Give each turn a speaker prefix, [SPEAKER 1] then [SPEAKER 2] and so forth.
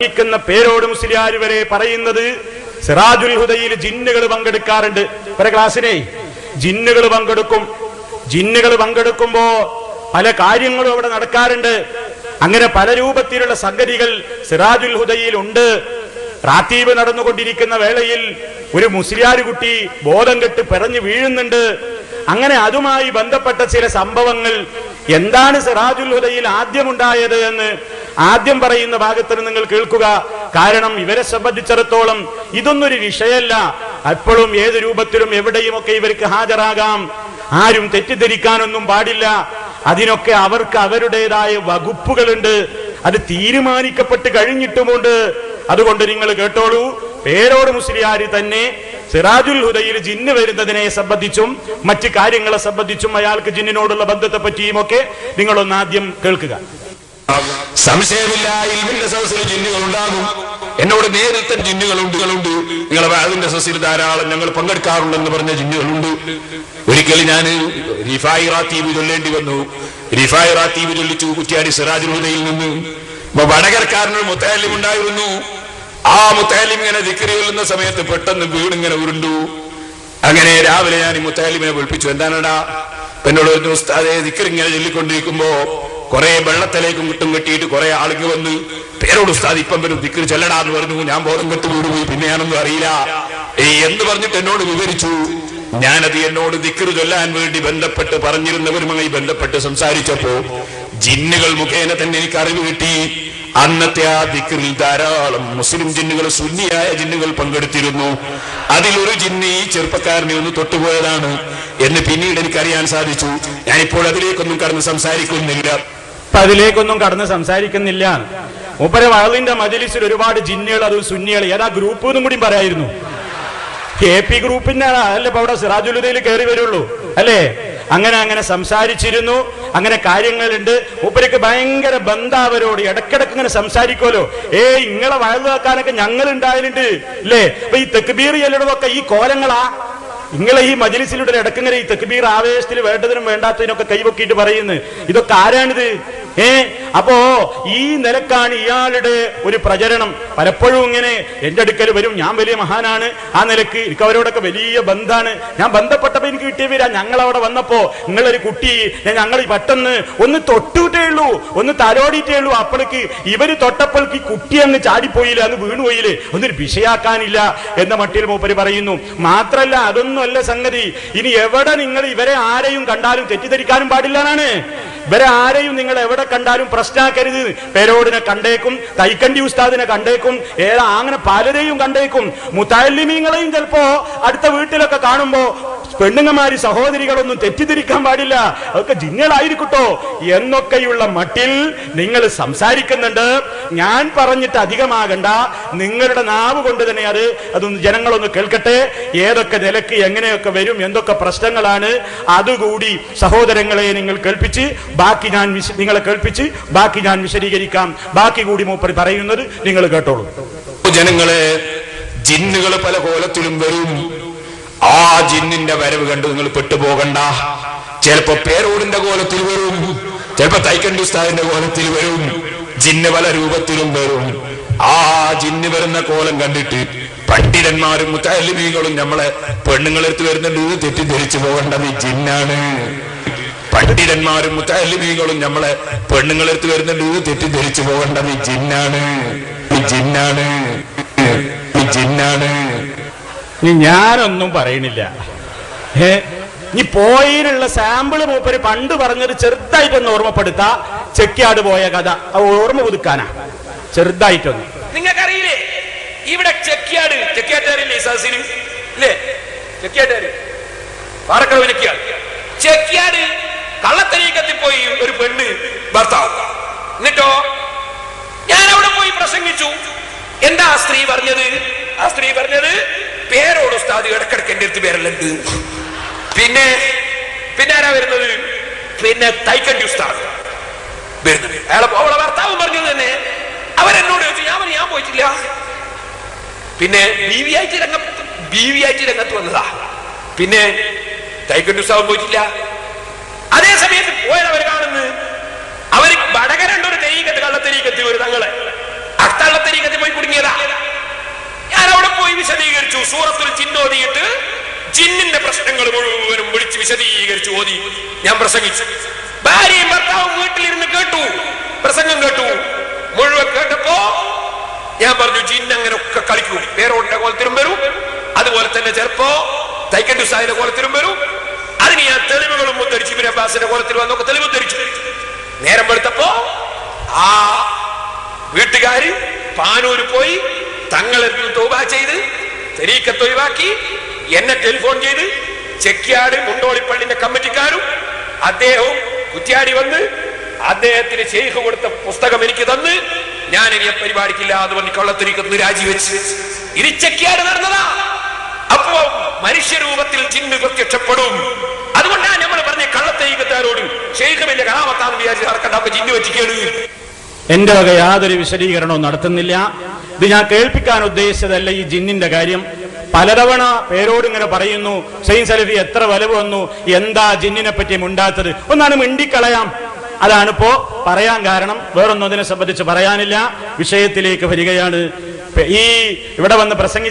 [SPEAKER 1] പേരോട് മുസ്ലിയാർ വരെ പറയുന്നത് സിറാജുൽ ഹുദയിൽ ജിന്നുകൾ പങ്കെടുക്കാറുണ്ട്. ഒരു ക്ലാസ്സിനെ ജിന്നുകൾ പങ്കെടുക്കുമ്പോ പല കാര്യങ്ങളും അവിടെ നടക്കാറുണ്ട്. അങ്ങനെ പല രൂപത്തിലുള്ള സംഗതികൾ സിറാജുൽ ഹുദയിൽ ഉണ്ട്. റാത്തീബ് നടന്നുകൊണ്ടിരിക്കുന്ന വേളയിൽ ഒരു മുസ്ലിയാർ കുട്ടി ബോധം കെട്ട് പിറഞ്ഞു വീഴുന്നുണ്ട്. അങ്ങനെ അതുമായി ബന്ധപ്പെട്ട ചില സംഭവങ്ങൾ എന്താണ് സിറാജുൽ ഹുദയിൽ ആദ്യമുണ്ടായത് എന്ന് ആദ്യം പറയുന്ന ഭാഗത്തിന് നിങ്ങൾ കേൾക്കുക. കാരണം ഇവരെ സംബന്ധിച്ചിടത്തോളം ഇതൊന്നൊരു വിഷയമല്ല. എപ്പോഴും ഏത് രൂപത്തിലും എവിടെയുമൊക്കെ ഇവർക്ക് ഹാജരാകാം. ആരും തെറ്റിദ്ധരിക്കാനൊന്നും പാടില്ല. അതിനൊക്കെ അവർക്ക് അവരുടേതായ വകുപ്പുകളുണ്ട്. അത് തീരുമാനിക്കപ്പെട്ട് കഴിഞ്ഞിട്ടുമുണ്ട്. അതുകൊണ്ട് നിങ്ങൾ കേട്ടോളൂ, പേരോട് മുസ്ലിയാർ തന്നെ സിറാജുൽ ഹുദയിൽ ജിന്ന് വരുന്നതിനെ സംബന്ധിച്ചും മറ്റ് കാര്യങ്ങളെ സംബന്ധിച്ചും അയാൾക്ക് ജിന്നിനോടുള്ള ബന്ധത്തെ പറ്റിയും ഒക്കെ നിങ്ങളൊന്ന് ആദ്യം കേൾക്കുക.
[SPEAKER 2] സംശയമില്ല, ഇൽമിന്റെ സദസ്സിൽ ജിന്നുകൾ ഉണ്ടാകും. എന്നോട് നേരിട്ട് ജിന്നുകളുണ്ട്. നിങ്ങളെ വാദിന്റെ സദസ്സിൽ ധാരാളം ഞങ്ങൾ പങ്കെടുക്കാറുണ്ടെന്ന് പറഞ്ഞ ജിന്നുകളുണ്ട്. ഒരിക്കൽ ഞാൻ റിഫായി റാത്തീബ് ചൊല്ലേണ്ടി വന്നു. റിഫായി റാത്തീബ് ചൊല്ലിച്ചു കുറ്റ്യാടി സിറാജുൽ ഹുദയിൽ നിന്ന്. വടകരക്കാരനൊരു മുത്തഅല്ലിം ഉണ്ടായിരുന്നു. ആ മുത്തഅല്ലിം ഇങ്ങനെ ദിക്ർ ചൊല്ലുന്ന സമയത്ത് പെട്ടെന്ന് വീണിങ്ങനെ ഉരുണ്ടു. അങ്ങനെ രാവിലെ ഞാൻ ഈ മുത്തഅല്ലിമിനെ വിളിപ്പിച്ചു. എന്താണടാ? എന്നോട് ഒരു ഉസ്താദേ, ദിക്ർ ഇങ്ങനെ ചൊല്ലിക്കൊണ്ടിരിക്കുമ്പോ കുറെ വെള്ളത്തിലേക്കും കിട്ടും കെട്ടിയിട്ട് കുറെ ആളുകൾ വന്ന് പേരോട് ഉസ്താദ് ഇപ്പം വരും ദിക്ർ ചൊല്ലടാന്ന് പറഞ്ഞു. ഞാൻ ബോധം കെട്ട് വീടുപോയി. പിന്നെ ഞാനൊന്നും അറിയില്ല എന്ന് പറഞ്ഞിട്ട് എന്നോട് വിവരിച്ചു. ഞാനത് എന്നോട് ദിക്ർ ചൊല്ലാൻ വേണ്ടി ബന്ധപ്പെട്ട് പറഞ്ഞിരുന്നവരുമായി ബന്ധപ്പെട്ട് സംസാരിച്ചപ്പോ ജിന്നുകൾ മുഖേന തന്നെ എനിക്ക് അറിവ് കിട്ടി. അന്നത്തെ ആ ദിക്റിൽ ധാരാളം മുസ്ലിം ജിന്നുകൾ, സുന്നിയായ ജിന്നുകൾ പങ്കെടുത്തിരുന്നു. അതിലൊരു ജിന്ന് ഈ ചെറുപ്പക്കാരനെ ഒന്ന് തൊട്ടുപോയതാണ് എന്ന് പിന്നീട് എനിക്കറിയാൻ സാധിച്ചു. ഞാനിപ്പോൾ അതിലേക്കൊന്നും കടന്ന് സംസാരിക്കുന്നില്ല.
[SPEAKER 1] മൂപ്പരെ വഅളിന്റെ മജ്‌ലിസിൽ ഒരുപാട് ജിന്നുകൾ, അത് സുന്നികൾ, ഏതാ ഗ്രൂപ്പ് എന്നും കൂടി പറയായിരുന്നു. KP ഗ്രൂപ്പിന്റെ അല്ലേ ഇപ്പൊ അവിടെ സിറാജുൽ ഹുദയിൽ കയറി വരുള്ളൂ അല്ലേ? അങ്ങനെ സംസാരിച്ചിരുന്നു. അങ്ങനെ കാര്യങ്ങളുണ്ട്. മൂപ്പർക്ക് ഭയങ്കര ബന്ധാവരോട് ഇടക്കിടക്ക് ഇങ്ങനെ സംസാരിക്കുമല്ലോ. ഇങ്ങളെ വയലുവാക്കാനൊക്കെ ഞങ്ങൾ ഉണ്ടായാലുണ്ട് അല്ലേ? അപ്പൊ ഈ തക്ബീർ ചെല്ലണതൊക്കെ ഈ കോലങ്ങളാ. നിങ്ങളെ ഈ മജ്‌ലിസിലൂടെ ഇടക്കിങ്ങനെ ഈ തക്ബീർ ആവേശത്തിൽ വേണ്ടതിനും വേണ്ടാത്തതിനൊക്കെ കൈവക്കിയിട്ട് പറയുന്നത് ഇതൊക്കെ ആരാണിത്? അപ്പോ ഈ നിലക്കാണ് ഇയാളുടെ ഒരു പ്രചരണം. പലപ്പോഴും ഇങ്ങനെ എന്റെ അടുക്കൽ വരും. ഞാൻ വലിയ മഹാനാണ്, ആ നിലക്ക് എനിക്ക് അവരോടൊക്കെ വലിയ ബന്ധാണ്. ഞാൻ ബന്ധപ്പെട്ടപ്പോ എനിക്ക് കിട്ടിയവരാ. ഞങ്ങളവിടെ വന്നപ്പോ നിങ്ങളൊരു കുട്ടി ഞങ്ങൾ പെട്ടെന്ന് ഒന്ന് തൊട്ടുവിട്ടേ ഉള്ളൂ, ഒന്ന് തലോടിയിട്ടേ ഉള്ളൂ. അപ്പോഴേക്ക് ഇവര് തൊട്ടപ്പോഴേക്ക് കുട്ടി അങ്ങ് ചാടിപ്പോയില്ലേ, അങ്ങ് വീണുപോയില്ലേ, ഒന്നൊരു വിഷയാക്കാനില്ല എന്ന മട്ടിൽ മൂപ്പര് പറയുന്നു. മാത്രല്ല, അതൊന്നും അല്ല സംഗതി. ഇനി എവിടെ നിങ്ങൾ ഇവരെ ആരെയും കണ്ടാലും തെറ്റിദ്ധരിക്കാനും പാടില്ല എന്നാണ്. ഇവരെ ആരെയും നിങ്ങൾ എവിടെ കണ്ടാലും പ്രശ്നമാക്കരുത്. പേരോടിനെ കണ്ടേക്കും, തൈക്കണ്ടി ഉസ്താദിനെ കണ്ടേക്കും, അങ്ങനെ പലരെയും കണ്ടേക്കും. മുത്തഅല്ലിമീങ്ങളെയും ചിലപ്പോ അടുത്ത വീട്ടിലൊക്കെ കാണുമ്പോ പെണ്ണുങ്ങന്മാര്, സഹോദരികളൊന്നും തെറ്റിദ്ധരിക്കാൻ പാടില്ല, അതൊക്കെ ജിന്നുകളായിരിക്കട്ടോ എന്നൊക്കെയുള്ള മട്ടിൽ നിങ്ങൾ സംസാരിക്കുന്നുണ്ട്. ഞാൻ പറഞ്ഞിട്ട് അധികമാകണ്ട. നിങ്ങളുടെ നാവ് കൊണ്ട് തന്നെ അതൊന്ന് ജനങ്ങളൊന്ന് കേൾക്കട്ടെ. ഏതൊക്കെ നിലക്ക് എങ്ങനെയൊക്കെ വരും, എന്തൊക്കെ പ്രശ്നങ്ങളാണ്, അതുകൂടി സഹോദരങ്ങളെ നിങ്ങൾ കേൾപ്പിച്ച് നിങ്ങളെ കേൾപ്പിച്ച് ബാക്കി ഞാൻ വിശദീകരിക്കാം. ബാക്കി കൂടി മൂപ്പർ പറയുന്നത് നിങ്ങൾ കേട്ടോളൂ.
[SPEAKER 2] ജനങ്ങളെ, ജിന്നുകൾ പല കോലത്തിലും വരും. ആ ജിന്നിന്റെ വരവ് കണ്ട് നിങ്ങൾ പെട്ടുപോകണ്ട. ചിലപ്പോ പേരോടിന്റെ കോലത്തിൽ വരും, ചിലപ്പോ തൈക്കണ്ടി ഉസ്താദിന്റെ കോലത്തിൽ വരും. ജിന്ന് പല രൂപത്തിലും വരും. ആ ജിന്ന് വരുന്ന കോലം കണ്ടിട്ട് പണ്ഡിതന്മാരും മുത്തഅല്ലിമീങ്ങളും നമ്മളെ പെണ്ണുങ്ങളെടുത്ത് വരുന്നുണ്ട് തെറ്റിദ്ധരിച്ചു പോകേണ്ടത് ജിന്നാണ്. പണ്ഡിതന്മാരും മുത്തഅല്ലിമീങ്ങളും നമ്മളെ പെണ്ണുങ്ങളെടുത്ത് വരുന്നുണ്ട് തെറ്റിദ്ധരിച്ചു പോകേണ്ടത് ജിന്നാണ്.
[SPEAKER 1] ഞാനൊന്നും പറയണില്ല. ഈ പോയിലുള്ള സാമ്പിള് മൂപ്പര് പണ്ട് പറഞ്ഞത് ചെറുതായിട്ടൊന്ന് ഓർമ്മപ്പെടുത്താ. ചെക്കിയാട് പോയ കഥ ഓർമ്മ പുതുക്കാനാ, ചെറുതായിട്ടൊന്ന്.
[SPEAKER 3] നിങ്ങൾക്കറിയില്ലേ ഇവിടെ ചെക്കിയാട്ടറില്ലേ സദസ്സിന് ഇല്ലേ? ചെക്കിയാട് കള്ളത്തരീക്കത്തിൽ പോയി ഒരു പെണ്ണ് ഭർത്താവ്. എന്നിട്ടോ ഞാൻ അവിടെ പോയി പ്രസംഗിച്ചു. എന്താ ആ സ്ത്രീ പറഞ്ഞത്? പേരോട് ഉസ്താദ് ഇടക്കിടക്ക് എന്റെ അടുത്ത് പേരല്ലുണ്ട്. പിന്നെ ആരാ വരുന്നത്? പിന്നെ തൈക്കണ്ടി ഉസ്താദ് വരുന്നത്. അവളെ ഭർത്താവ് പറഞ്ഞു തന്നെ. അവരെന്നോട് ചോദിച്ചു. ഞാൻ പോയിട്ടില്ല. പിന്നെ ബീവിയായിട്ട് രംഗത്ത് വന്നതാ. പിന്നെ തൈക്കണ്ടി ഉസ്താദ് പോയിട്ടില്ല. അതേ സമയത്ത് പോയവർ കാണുന്നു. അവര് വടകരണ്ടൊരു തെരീക്കത്ത്, കള്ളത്തെരീക്കത്തി ഒരു തങ്ങളെ അത്തള്ളത്തെരീക്കത്തിൽ സൂറത്തുൽ ജിൻ ഓതിയിട്ട് ജിന്നിന്റെ പ്രശ്നങ്ങൾ മുഴുവനും വിളിച്ച് വിശദീകരിച്ച് ഓതി ഞാൻ പ്രസംഗിച്ചു. ഭാര്യയും ഭർത്താവും വീട്ടിലിരുന്ന് കേട്ടു, പ്രസംഗം കേട്ടു. മുഴുവൻ കേട്ടപ്പോ ഞാൻ പറഞ്ഞു, ജിൻ അങ്ങനെ ഒക്കെ കളിക്കും, പേരോടിന്റെ കോലത്തിലും വരും, അതുപോലെ തന്നെ ചിലപ്പോ തൈക്കൻഡുസായുടെ കോലത്തിലും വരും. അതിന് ഞാൻ തെളിവുകളും ഉദ്ധരിച്ചു. ഇബ്നു അബ്ബാസിന്റെ കോലത്തിൽ വന്നൊക്കെ തെളിവ് ഉദ്ധരിച്ചു. നേരം വെളുത്തപ്പോ ആ വീട്ടുകാര് പാനൂര് പോയി തങ്ങളെ തൗബ ചെയ്ത് തരീഖത്ത് ഒഴിവാക്കി എന്നെ ടെലിഫോൺ ചെയ്ത് ചെക്കിയാട് മുണ്ടോളിപ്പള്ളിന്റെ കമ്മിറ്റിക്കാരും അദ്ദേഹവും കുറ്റ്യാടി വന്ന് അദ്ദേഹത്തിന് ശൈഖ് കൊടുത്ത പുസ്തകം എനിക്ക് തന്ന് ഞാൻ ഇനി പരിപാടിക്കില്ല എന്ന് പറഞ്ഞ് കള്ളത്തരീഖത്ത് രാജിവെച്ച് ഇത് ചെക്കിയാട് നടന്നതാ. അപ്പോ മനുഷ്യരൂപത്തിൽ ജിന്ന് പ്രത്യക്ഷപ്പെടും. അതുകൊണ്ടാണ് നമ്മൾ പറഞ്ഞ കള്ളത്തരീഖത്താരോട് ശൈഖ് വലിയ കലാമത്താന്ന് വിചാരിച്ച് നടക്കണ്ട, അപ്പൊ ജിന്ന് വെച്ചിക്കേണ്.
[SPEAKER 1] എന്റെ വക യാതൊരു വിശദീകരണവും നടത്തുന്നില്ല. ഇത് ഞാൻ കേൾപ്പിക്കാൻ ഉദ്ദേശിച്ചതല്ല ഈ ജിന്നിന്റെ കാര്യം. പലതവണ പേരോട് ഇങ്ങനെ പറയുന്നു, സൈൻ സലഫി എത്ര വലവ് വന്നു, എന്താ ജിന്നിനെ പറ്റി മിണ്ടാത്തത്, ഒന്നാണ് മിണ്ടിക്കളയാം. അതാണിപ്പോ പറയാൻ കാരണം, വേറൊന്നും അതിനെ സംബന്ധിച്ച് പറയാനില്ല. വിഷയത്തിലേക്ക് വരികയാണ്. ഈ ഇവിടെ വന്ന് പ്രസംഗി